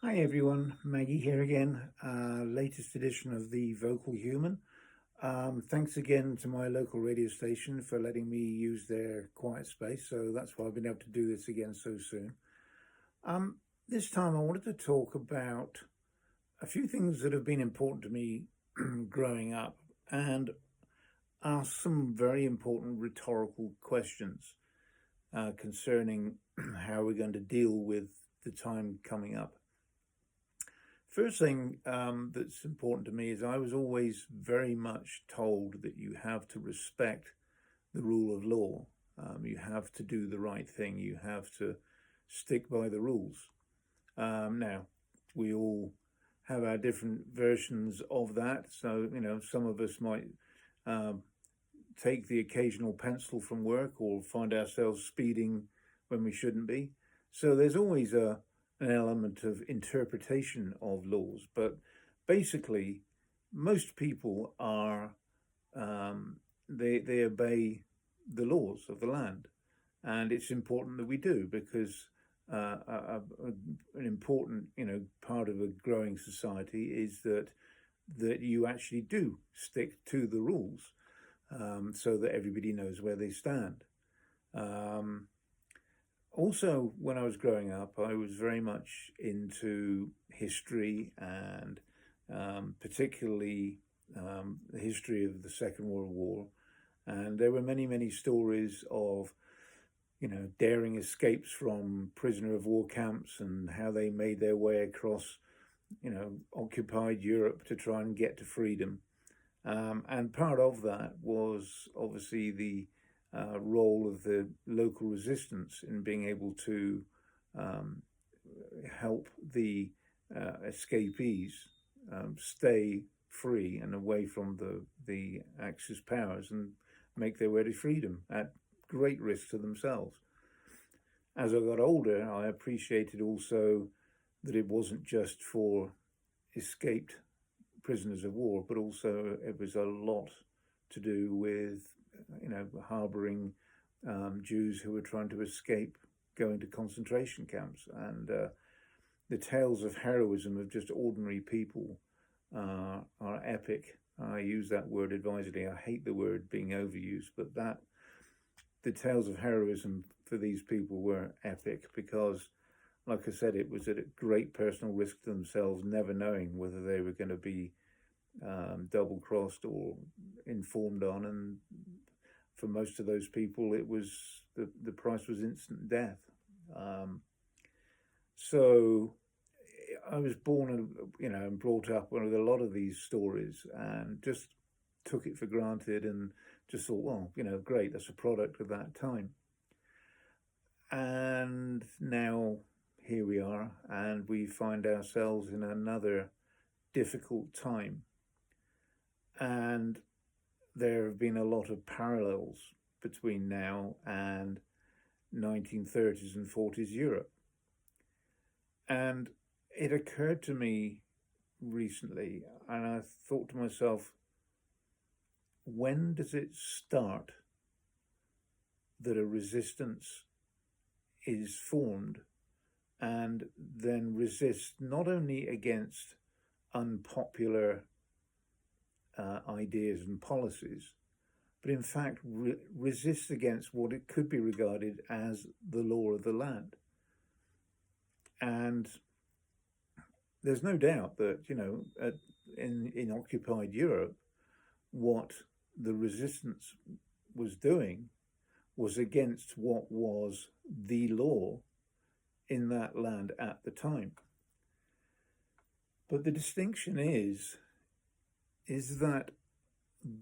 Hi everyone, Maggie here again. Latest edition of the Vocal Human. Thanks again to my local radio station for letting me use their quiet space. So that's why I've been able to do this again so soon. This time I wanted to talk about a few things that have been important to me growing up and ask some very important rhetorical questions concerning how we're going to deal with the time coming up. First thing that's important to me is I was always very much told that you have to respect the rule of law. You have to do the right thing. You have to stick by the rules. Now, we all have our different versions of that. So, some of us might take the occasional pencil from work or find ourselves speeding when we shouldn't be. So there's always an element of interpretation of laws, but basically, most people are they obey the laws of the land, and it's important that we do because an important part of a growing society is that you actually do stick to the rules, so that everybody knows where they stand. Also, when I was growing up, I was very much into history and particularly the history of the Second World War. And there were many, many stories of, daring escapes from prisoner of war camps and how they made their way across, occupied Europe to try and get to freedom. And part of that was obviously the role of the local resistance in being able to help the escapees stay free and away from the Axis powers and make their way to freedom at great risk to themselves. As I got older, I appreciated also that it wasn't just for escaped prisoners of war, but also it was a lot to do with harboring Jews who were trying to escape going to concentration camps. And the tales of heroism of just ordinary people are epic. I use that word advisedly. I hate the word being overused, but the tales of heroism for these people were epic because, like I said, it was at a great personal risk to themselves, never knowing whether they were going to be double-crossed or informed on, and for most of those people, it was the price was instant death. So I was born, and brought up with a lot of these stories, and just took it for granted, and just thought, well, great, that's a product of that time. And now here we are, and we find ourselves in another difficult time. And there have been a lot of parallels between now and 1930s and 40s Europe. And it occurred to me recently, and I thought to myself, when does it start that a resistance is formed and then resists not only against unpopular ideas and policies, but in fact resists against what it could be regarded as the law of the land? And there's no doubt that, in occupied Europe, what the resistance was doing was against what was the law in that land at the time. But the distinction is that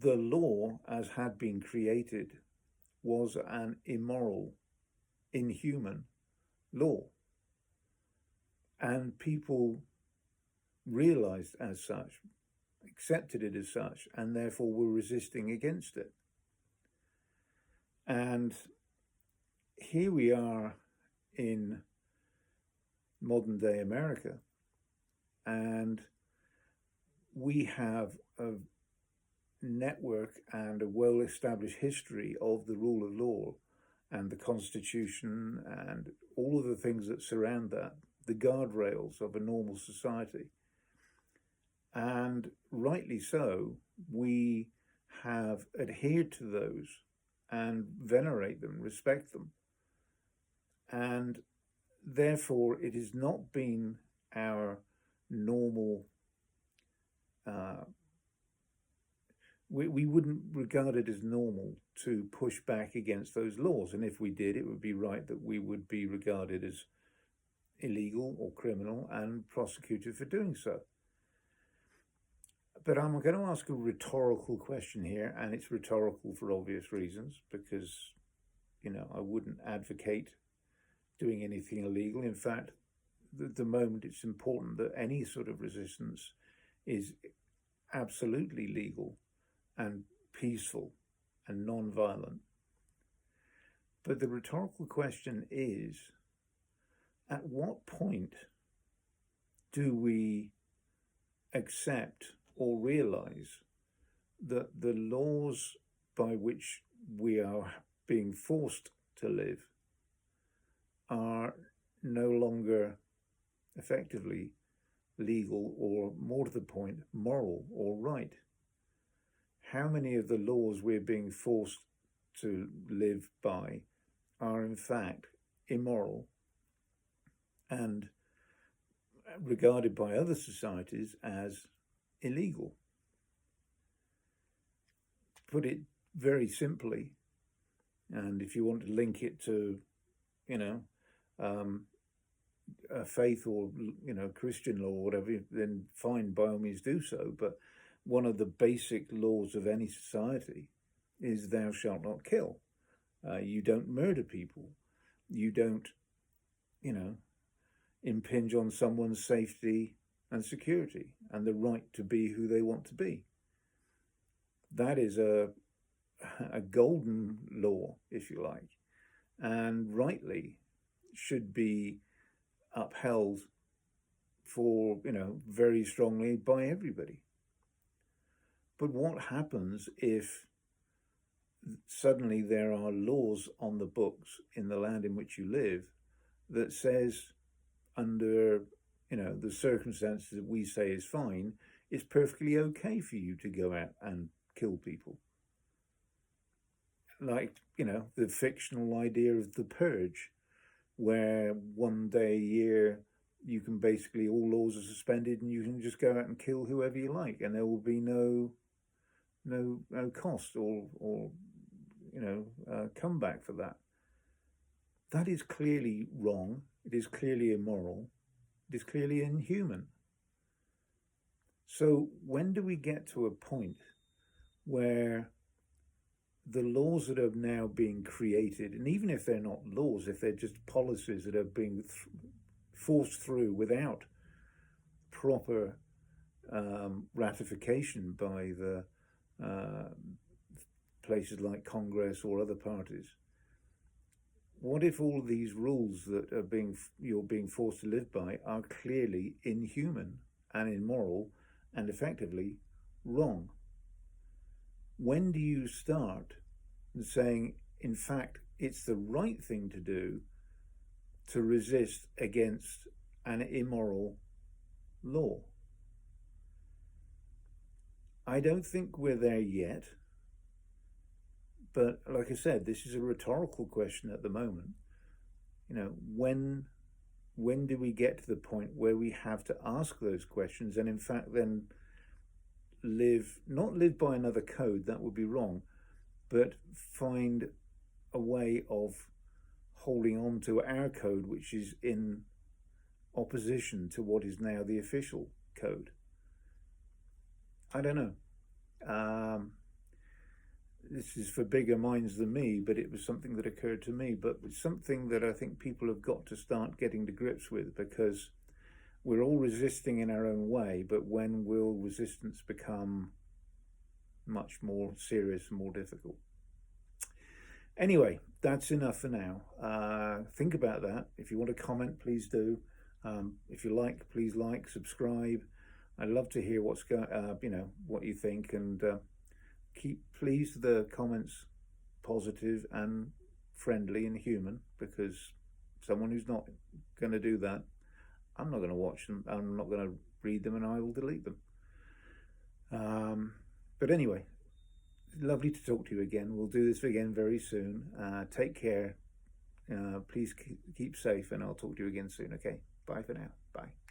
the law, as had been created, was an immoral, inhuman law. And people realized as such, accepted it as such, and therefore were resisting against it. And here we are in modern day America, and we have a network and a well-established history of the rule of law and the Constitution and all of the things that surround that, the guardrails of a normal society. And rightly so, we have adhered to those and venerate them, respect them. And therefore, it has not been our normal, we wouldn't regard it as normal to push back against those laws. And if we did, it would be right that we would be regarded as illegal or criminal and prosecuted for doing so. But I'm going to ask a rhetorical question here, and it's rhetorical for obvious reasons, because, I wouldn't advocate doing anything illegal. In fact, at the moment, it's important that any sort of resistance is absolutely legal and peaceful and non-violent. But the rhetorical question is, at what point do we accept or realize that the laws by which we are being forced to live are no longer effectively legal, or more to the point, moral or right? How many of the laws we're being forced to live by are in fact immoral and regarded by other societies as illegal? Put it very simply, and if you want to link it to, a faith or, Christian law or whatever, then fine, by all means do so. But one of the basic laws of any society is thou shalt not kill. You don't murder people. You don't, impinge on someone's safety and security and the right to be who they want to be. That is a golden law, if you like, and rightly should be upheld for, very strongly by everybody. But what happens if suddenly there are laws on the books in the land in which you live that says, under, the circumstances that we say is fine, it's perfectly okay for you to go out and kill people? Like, the fictional idea of the purge, where one day a year you can basically, all laws are suspended and you can just go out and kill whoever you like, and there will be no cost or comeback for that. That is clearly wrong. It is clearly immoral. It is clearly inhuman. So when do we get to a point where the laws that are now being created, and even if they're not laws, if they're just policies that are being forced through without proper ratification by the places like Congress or other parties, what if all these rules that are you're being forced to live by are clearly inhuman and immoral and effectively wrong? When do you start saying, in fact, it's the right thing to do to resist against an immoral law? I don't think we're there yet. But like I said, this is a rhetorical question at the moment. When do we get to the point where we have to ask those questions and in fact then not live by another code, that would be wrong, but find a way of holding on to our code, which is in opposition to what is now the official code? I don't know. This is for bigger minds than me, but it was something that occurred to me. But it's something that I think people have got to start getting to grips with, because we're all resisting in our own way, but when will resistance become much more serious and more difficult? Anyway, that's enough for now. Think about that. If you want to comment, please do. If you like, please like, subscribe. I'd love to hear what you think, and keep, please, the comments positive and friendly and human, because someone who's not going to do that, I'm not going to watch them. I'm not going to read them, and I will delete them. But anyway, lovely to talk to you again. We'll do this again very soon. Take care. Please keep safe, and I'll talk to you again soon. Okay. Bye for now. Bye.